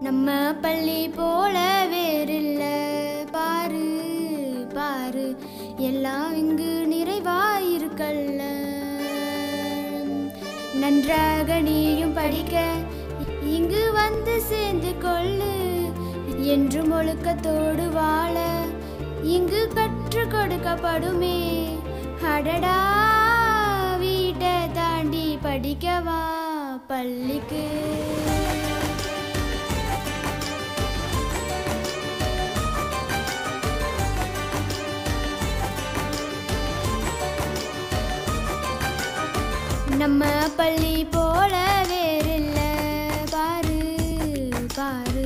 நம்ம பள்ளி போல வேறில்ல பாரு பாரு, எல்லாம் இங்கு நிறைவாயிருக்கல்ல. நன்றாக நீயும் படிக்க இங்கு வந்து சேர்ந்து கொள்ளு, என்றும் ஒழுக்கத்தோடு வாழ இங்கு கற்றுக் கொடுக்கப்படுமே. அடடா, வீட்டை தாண்டி படிக்கவா பள்ளிக்கு. நம்ம பள்ளி போல வேறில்ல பாரு பாரு,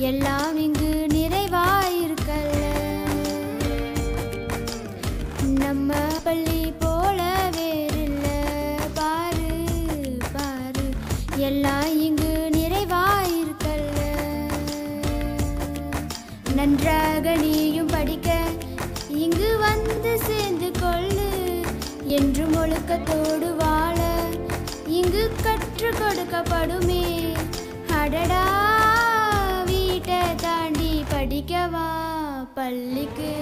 எல்லாம் இங்கு நிறைவாயிருக்கல்ல. நம்ம பள்ளி போல வேறில்ல பாரு பாரு, எல்லாம் இங்கு நிறைவாயிருக்கல்ல. நன்றாக நீயும் படிக்க இங்கு வந்து சேர்ந்து கொள்ளு, என்றும் ஒழுக்கத்தோடு வாழ இங்கு கற்றுக் கொடுக்கப்படுமே. அடடா, வீட்டை தாண்டி படிக்கவா பள்ளிக்கு.